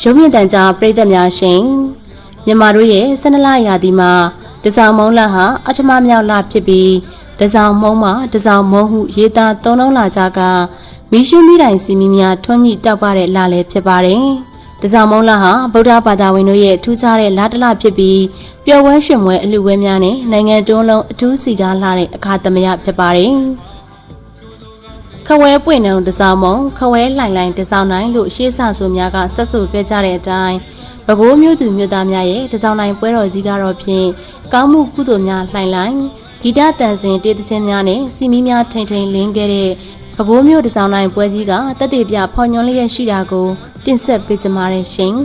ရုံးမြင့်တန်ကြားပရိသတ်များရှင်မြန်မာတို့ရဲ့12လရာသီမှာတစောင်းမုံလဟာအထမမြောက်လဖြစ်ပြီးတစောင်းမုံမှာတစောင်းမုံဟုရေးသားသုံးလုံးလာကြကမီးရှုမိတိုင်စီမီများထွန်းညှိတောက်ပတဲ့လလည်းဖြစ်ပါတယ်တစောင်းမုံလဟာဗုဒ္ဓဘာသာဝင်တို့ရဲ့ထူးခြားတဲ့လတစ်လဖြစ်ပြီးပျော်ဝဲရွှင်ပွဲအလှူပွဲများနဲ့နိုင်ငံတွင်းလုံးအထူးစီကားလာတဲ့အခါသမယဖြစ်ပါတယ်ခဝဲပွင့်နှုံတစောင်းမုံခဝဲလှိုင်လှိုင်တစောင်းနိုင်လို့ရှေးဆဆိုများကဆက်ဆိုခဲ့ကြတဲ့အတိုင်းပဲခူးမြို့သူမြို့သားများရဲ့တစောင်းနိုင်ပွဲတော်ကြီးကတော့ဖြင့်ကောင်းမှုကုသိုလ်များလှိုင်လှိုင်ဂီတတန်စင်တေးသင်းများနဲ့စီမီများထိန်ထိန်လင်းခဲ့တဲ့ပဲခူးမြို့တစောင်းနိုင်ပွဲကြီးကတက်တေပြဖော်ညွှန်းလျက်ရှိတာကိုတင်ဆက်ပေးကြပါရရှင်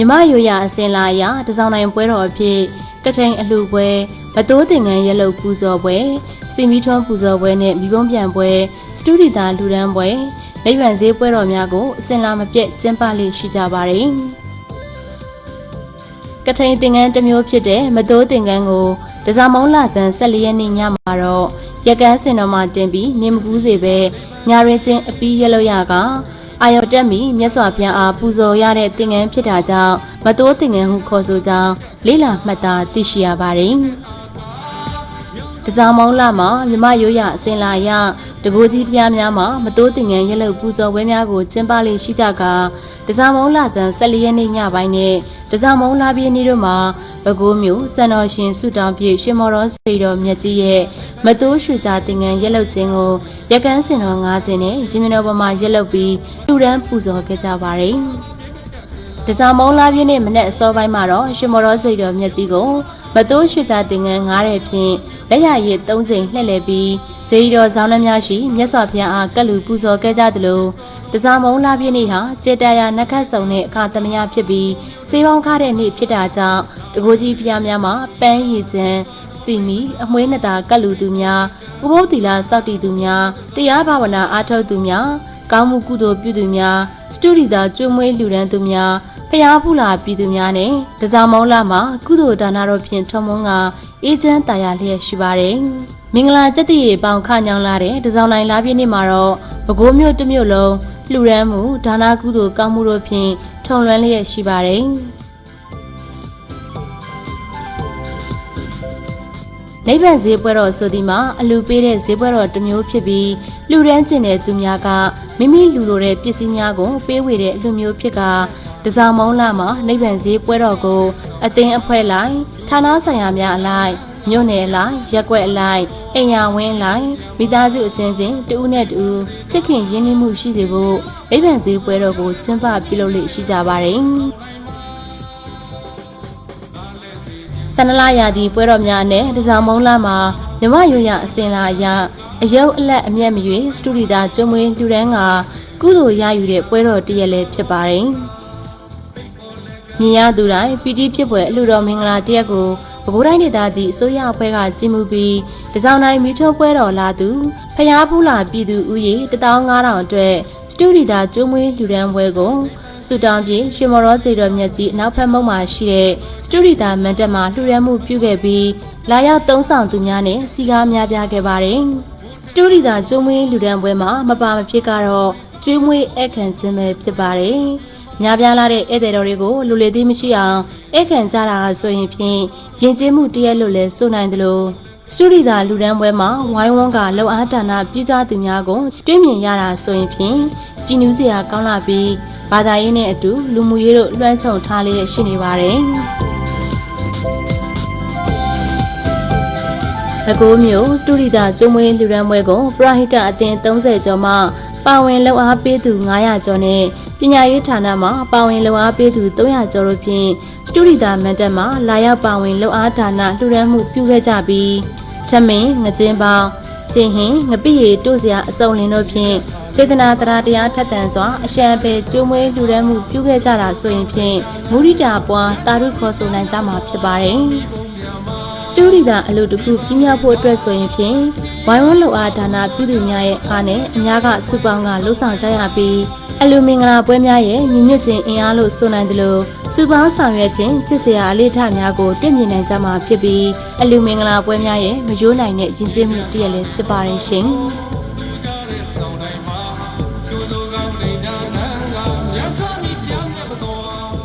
မြမရိုးရအစင်လာရတစောင်းနိုင်ပွဲတော်အဖြစ်ကထိန်အလှပွဲမတိုးတင်ငန်းရဲလုံပူဇော်ပွဲစီမီထွန်းပူဇော်ပွဲနဲ့မိဘုံပြန်ပွဲစတူဒီတာလူဒန်းပွဲနိဗ္ဗာန်ဈေးပွဲတော်များကိုအစင်လာမပြတ်ကျင်းပလေရှိကြပါတယ်ကထိန်တင်ငန်းတစ်မျိုးဖြစ်တဲ့မတိုးတင်ငန်းကိုတစားမုံလာဆန်14ရက်နေ့ညမှာတော့ရက်ကန်းစင်တော်မှာတင်ပြီးနေမကူးစေပဲညာရင်းချင်းအပီးရလို့ရကအာယောတက်မီမြတ်စွာဘုရားအားပူဇော်ရတဲ့သင်္ကန်းဖြစ်တာကြောင့်မတိုးသင်္ကန်းဟုခေါ်ဆိုကြောင်းလေးလာမှတ်သားသိရှိရပါတယ်။တစားမုံလာမှာမြမရိုးရအစင်လာရတကူကြီးဖျားများမှာမတိုးသင်္ကန်းရလို့ပူဇော်ပွဲများကိုကျင်းပလေရှိကြကတစားမုံလာဆန်14ရက်နေ့ညပိုင်းနဲ့တစားမုံလာပြည့်နေ့တို့မှာပဲခူးမြို့စံတော်ရှင်ဆုတောင်းပြည့်ရွှေမော်တော်စေတော်မြတ်ကြီးရဲ့မတိုးရွှေကြသင်္ကန်းရက်လုတ်ခြင်းကိုရက်ကန်းစင်တော်90နဲ့ရင်မတော်ပေါ်မှာရက်လုတ်ပြီးလူရန်ပူဇော်ခဲ့ကြပါတယ်။တစားမုံလာပြည့်နေ့မနေ့အစောပိုင်းမှာတော့ရွှေမော်တော်စေတော်မြတ်ကြီးကိုမတိုးရွှေကြသင်္ကန်း9တဲ့ဖြင့်လက်ရရည်3ချိန်လှည့်လည်ပြီးဇေယီတော်ဇောင်းနှများရှိမြတ်စွာဘုရားအားကပ်လူပူဇော်ခဲ့ကြသလိုတစားမုံလာပြည့်နေ့ဟာကျေတရာနက္ခတ်ဆောင်တဲ့အခါသမယဖြစ်ပြီးစေပေါင်းကားတဲ့နေ့ဖြစ်တာကြောင့်တကူကြီးဖျားများမှာပန်းရည်ချမ်းစီမီအမွှေးနှစ်တာကပ်လူသူများဥပုသ်သီလစောင့်တည်သူများတရားဘာဝနာအားထုတ်သူများကောင်းမှုကုသိုလ်ပြုသူများစတူဒီတာကျွေးမွေးလှူဒန်းသူများဖျားဖူလာပြည်သူများနဲ့တစားမုံလာမှာကုသိုလ်ဒါနတော်ဖြင့်ထုံမုံကအေးချမ်းတရားလျက်ရှိပါတယ်မင်္ဂလာကျက်တည်ပေါင်ခညောင်းလာတဲ့တစောင်းနိုင်လာပြည့်နေ့မှာတော့ပဲခူးမြို့တစ်မြို့လုံးလှူဒန်းမှုဒါနကုသိုလ်ကောင်းမှုတို့ဖြင့်ထုံလွှမ်းလျက်ရှိပါတယ်နိဗ္ဗာန်ဈေးပွဲတော်ဆိုဒီမှာအလူပေးတဲ့ဈေးပွဲတော်တစ်မျိုးဖြစ်ပြီးလူရန်ကျင်တဲ့သူများကမိမိလူလိုတဲ့ပစ္စည်းများကိုပေးဝေတဲ့အလူမျိုးဖြစ်ကတစားမုံလာမှာနိဗ္ဗာန်ဈေးပွဲတော်ကိုအသင်းအဖွဲ့လိုက်ဌာနဆိုင်ရာများအလိုက်မြို့နယ်အလိုက်ရက်ကွက်အလိုက်အိမ်ယာဝင်းအလိုက်မိသားစုအချင်းချင်းတဦးနဲ့တဦးချစ်ခင်ရင်းနှီးမှုရှိစေဖို့နိဗ္ဗာန်ဈေးပွဲတော်ကိုကျင်းပပြုလုပ်လေ့ရှိကြပါတယ်12လရာသီပွဲတော်များနဲ့တစားမုံလာမှာမြမရိုးရအစင်လာအရအယုတ်အလက်အမျက်မရွေစတူဒီတာကျွမ်းမွေးလှူဒန်းကကုသိုလ်ရယူတဲ့ပွဲတော်တစ်ရက်လည်းဖြစ်ပါတယ်မြင်ရသူတိုင်းပီတိဖြစ်ပွဲအလှတော်မင်္ဂလာတစ်ရက်ကိုပဲခူးတိုင်းဒေသကြီးအစိုးရအဖွဲ့ကကျင်းပပြီးတစောင်းတိုင်းမီထွန်းပွဲတော်လာသူဖျားဖူးလာပြည်သူဦးရေ15000အတွက်စတူဒီတာကျွမ်းမွေးလှူဒန်းပွဲကိုစုတောင်းပြီးရွှေမော်တော်စေတော်မြတ်ကြီးအနောက်ဘက်မုံမှာရှိတဲ့စတူဒီတာမန်တက်မှာလှူဒန်းမှုပြုခဲ့ပြီးလာရောက်သုံးဆောင်သူများနဲ့စီကားများပြားခဲ့ပါတယ်စတူဒီတာကျွမ်းမွေးလှူဒန်းပွဲမှာမပါမဖြစ်ကတော့ကျွေးမွေးအခမ်းခြင်းပဲဖြစ်ပါတယ်များပြားလာတဲ့ဧည့်သည်တော်တွေကိုလူလေသေးမရှိအောင်အခမ်းကြတာဆိုရင်ဖြင့်ယဉ်ကျေးမှုတရက်လို့လဲဆိုနိုင်တယ်လို့စတူဒီတာလူဒန်းပွဲမှာဝိုင်းဝန်းကလှုပ်အားဒါနပြုကြသူများကိုတွေ့မြင်ရတာဆိုရင်ဖြင့်ကြည်နူးစရာကောင်းလာပြီးဘာသာရေးနဲ့အတူလူမှုရေးတို့လွှမ်းခြုံထားလျက်ရှိနေပါတယ်ပဲခူးမြို့စတူဒီတာကျွမ်းမွေးလူဒန်းပွဲကိုပရဟိတအသင်း30ကျော်မှပါဝင်လှုပ်အားပေးသူ900ကျော်နဲ့ပညာရေးဌာနမှာပါဝင်လှုပ်အားပေးသူ300ကျော်တို့ဖြင့်စတူဒီတာမန်တက်မှာလာရောက်ပါဝင်လှုပ်အားဌာနလှူဒန်းမှုပြုခဲ့ကြပြီးထမင်းငကျင်းပေါင်းချင်းဟင်းငပိရီတို့စရာအစုံလင်းတို့ဖြင့်စေတနာတရားထက်သန်စွာအရှံပဲကျိုးမွေးလှူဒန်းမှုပြုခဲ့ကြတာဆိုရင်ဖြင့်မူရိတာပွားတာရုခေါ်ဆိုနိုင်ကြမှာဖြစ်ပါတယ်စတူဒီတာအလုပ်တစ်ခုပြမြောက်ဖို့အတွက်ဆိုရင်ဖြင့် ဝိုင်းဝန်းလိုအားဒါနပြုသူများရဲ့အားနဲ့အများကစုပေါင်းကလှုပ်ဆောင်ကြရပြီးအလူမင်္ဂလာပွဲများရဲ့ညီညွတ်ခြင်းအင်အားလို့ဆိုနိုင်တယ်လို့စုပေါင်းဆောင်ရွက်ခြင်းချစ်စရာအလေးထားများကိုတွေ့မြင်နိုင်ကြမှာဖြစ်ပြီးအလူမင်္ဂလာပွဲများရဲ့မယိုးနိုင်တဲ့ယဉ်ကျေးမှုတည်းလည်းဖြစ်ပါရဲ့ရှင်။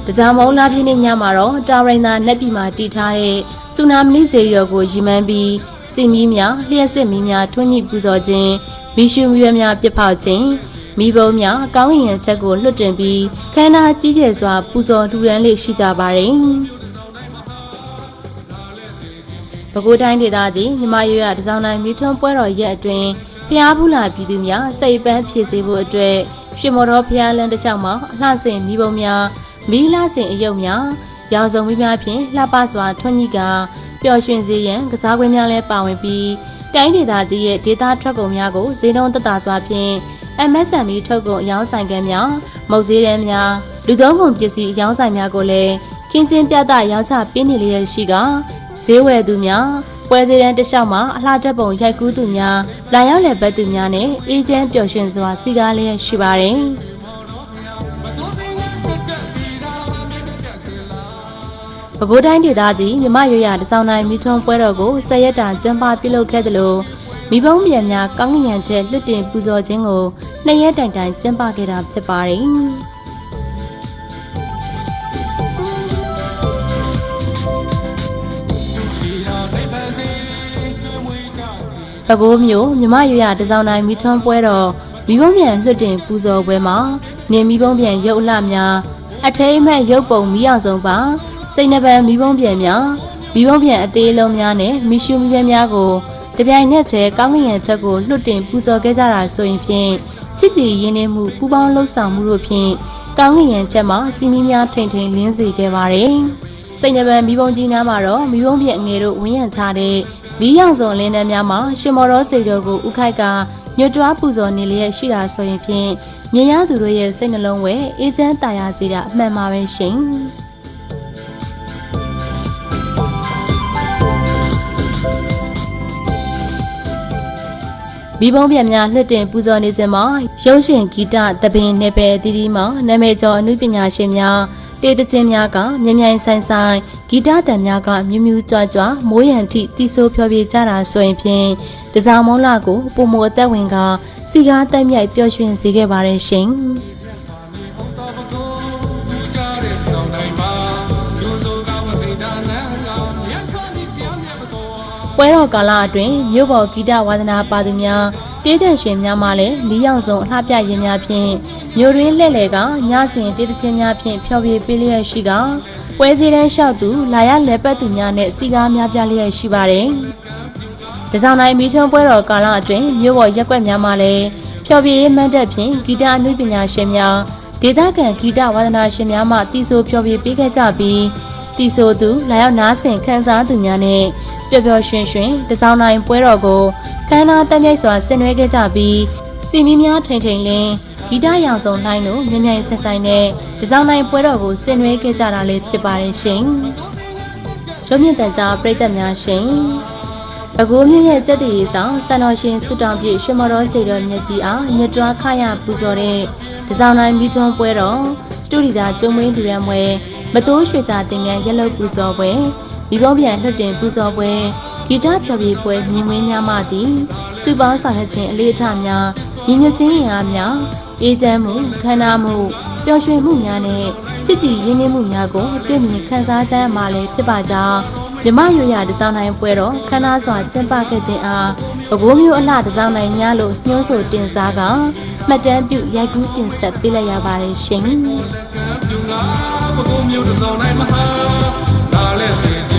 တကြမုံလာပြည့်နေ့ညမှာတော့တာရိန်သာလက်ပြည်မှာတည်ထားတဲ့ဆူနာမီစေရီတော်ကိုရည်မှန်းပြီးစီမီးများလျှက်စစ်မီးများထွန်းညှိပူဇော်ခြင်းမီးရှူးမြွေးများပြစ်ဖောက်ခြင်းမိဘုံများကောင်းကင်ချက်ကိုလွှတ်တင်ပြီးခန္ဓာကြီးကျယ်စွာပူဇော်လှူဒန်းလေးရှိကြပါတယ်။ပဲခူးတိုင်းဒေသကြီးမြမရွရတစောင်းတိုင်းမီထွန်းပွဲတော်ရက်အတွင်းဖျားဖူးလာပြည်သူများစိတ်ပန်းဖြည့်စေဖို့အတွက်ရှင်မော်တော်ဖျားလန်းတစ်ချောင်းမှာအလှဆင်မိဘုံများမီးလာဆင်အယုတ်များရောင်စုံမီးများဖြင့်လှပစွာထွန်းညှိကပျော်ရွှင်စေရန်ကစားကွင်းများလည်းပါဝင်ပြီးတိုင်းဒေသကြီးရဲ့ဒေသထွက်ကုန်များကိုဈေးနှုန်းသက်သာစွာဖြင့်MSME ထုတ်ကုန်အယောင်းဆိုင်ကမ်းများမုတ်ဈေးတန်းများလူသုံးကုန်ပစ္စည်းအယောင်းဆိုင်များကိုလည်းခင်းချင်းပြသရောင်းချပေးနေလျက်ရှိကဈေးဝယ်သူများပွဲဈေးတန်းတစ်လျှောက်မှာအလှတက်ပုံရိုက်ကူးသူများလာရောက်လည်ပတ်သူများနဲ့အေဂျင့်ပျော်ရွှင်စွာစီကားလျက်ရှိပါတယ်။ပဲခူးတိုင်းဒေသကြီးမြမရွရတစောင်းတိုင်းမီထွန်းပွဲတော်ကို10ရက်တာကျင်းပပြုလုပ်ခဲ့သလိုမိဘုံပြန်များကောင်းကင်ချက်လွတ်တင်ပူဇော်ခြင်းကို2ရက်တိုင်တိုင်ကျင်းပခဲ့တာဖြစ်ပါတယ်။ပဲခူးမြို့မြမရွရတစောင်းတိုင်းမီထွန်းပွဲတော်မိဘုံပြန်လွတ်တင်ပူဇော်ပွဲမှာနေမိဘုံပြန်ရုပ်အလှများအထိမ်းအမှတ်ရုပ်ပုံမီးအောင်ဆုံးပါစိတ်နှပန်းမိဘုံပြန်များမိဘုံပြန်အသေးလုံးများနဲ့မီရှူမီးများကိုတပြိုင်နက်တည်းကောင်းကင်ချက်ကိုလွတ်တင်ပူဇော်ခဲ့ကြတာဆိုရင်ဖြင့်ချစ်ကြည်ရင်းနှီးမှုပူးပေါင်းလှုပ်ဆောင်မှုတို့ဖြင့်ကောင်းကင်ချက်မှာစီမီးများထိန်ထိန်လင်းစေခဲ့ပါတယ်။စိတ်နှပန်းမိဘုံကြီးနားမှာတော့မိဘုံပြည့်ငယ်တို့ဝင်းရံထားတဲ့မီးရောင်စုံလင်းတန်းများမှာရွှေမော်တော်စိတ်တော်ကိုဥခိုက်ကညွတ်တွားပူဇော်နေလျက်ရှိတာဆိုရင်ဖြင့်မြင်ရသူတို့ရဲ့စိတ်နှလုံးဝဲအေးချမ်းတာယာစေတာအမှန်ပါပဲရှင်။မိဘုံပြန်များလှစ်တင်ပူဇော်နေစဉ်မှာရုပ်ရှင်ဂီတသဘင်နယ်ပယ်အသီးသီးမှာနာမည်ကျော်အနုပညာရှင်များတေးသချင်းများကမြမြိုင်ဆိုင်ဆိုင်ဂီတတန်များကမြူးမြူးကြွကြွမိုးရံထိတီဆိုးဖျော်ဖြေကြတာဆိုရင်ဖြင့်တစားမုံလာကိုပုံမအသက်ဝင်ကစီကားတိုက်မြိုက်ပျော်ရွှင်စေခဲ့ပါတယ်ရှင်။ပွဲတော်ကာလအတွင်းမြို့ပေါ်ဂီတဝါသနာပါသူများတေးသံရှင်များမှလည်းမီးရောင်စုံအလှပြရင်းများဖြင့်မြို့တွင်လှည့်လည်ကညစဉ်တေးသချင်းများဖြင့်ဖျော်ဖြေပေးလျက်ရှိကပွဲစည်းတန်းလျှောက်သူလာရလည်ပတ်သူများနဲ့စီကားများပြလျက်ရှိပါတယ်။တစောင်းတိုင်းမီးထွန်းပွဲတော်ကာလအတွင်းမြို့ပေါ်ရက်ွက်များမှလည်းဖျော်ဖြေမှန်းတက်ဖြင့်ဂီတအနုပညာရှင်များဒေသခံဂီတဝါသနာရှင်များမှတီဆိုဖျော်ဖြေပေးခဲ့ကြပြီးတီဆိုသူလာရောက်နားဆင်ခန်းစားသူများနဲ့ပျော်ပျော်ရွှင်ရွှင်တစောင်းတိုင်းပွဲတော်ကိုခမ်းနားတက်မြိုက်စွာဆင်နွှဲခဲ့ကြပြီးစီမီများထိန်ထိန်လင်းဂီတရောင်စုံတိုင်းတို့မြမြိုင်ဆက်ဆိုင်တဲ့တစောင်းတိုင်းပွဲတော်ကိုဆင်နွှဲခဲ့ကြတာလည်းဖြစ်ပါတယ်ရှင်။ရုပ်မြင့်တန်ကြားပရိသတ်များရှင်။ပဲခူးမြို့ရဲ့စက်တီရီဆောင်စံတော်ရှင်ဆုတောင်းပြည့်ရွှေမော်တော်စေတော်မြတ်ကြီးအားညွတ်တွားခရပူဇော်တဲ့တစောင်းတိုင်းမီထွန်းပွဲတော်စတူဒီတာကျုံမင်းလူရန်ပွဲမတိုးရွှေကြတင်ငန်းရက်လုတ်ပူဇော်ပွဲမိဘပြန်လှတ်တင်ပူဇော်ပွဲဂီတဖျော်ဖြေပွဲမြင်ကွင်းများမှသည်စုပေါင်းဆောင်ရွက်ခြင်းအလေးအထားများညီညွတ်ခြင်းအင်အားများအေးချမ်းမှုခန္ဓာမှုပျော်ရွှင်မှုများနဲ့ချစ်ကြည်ရင်းနှီးမှုများကိုတွေ့မြင်ခံစားကြရမှာလည်းဖြစ်ပါကြောင်းမြမရွရတစောင်းတိုင်းပွဲတော်ခန္ဓာစွာကျင်းပခဲ့ခြင်းအားပဲခူးမြို့အလှတစောင်းတိုင်းညလို့ညှိုးဆိုတင်စားကမှတ်တမ်းပြုရိုက်ကူးတင်ဆက်ပေးလိုက်ရပါတယ်ရှင်။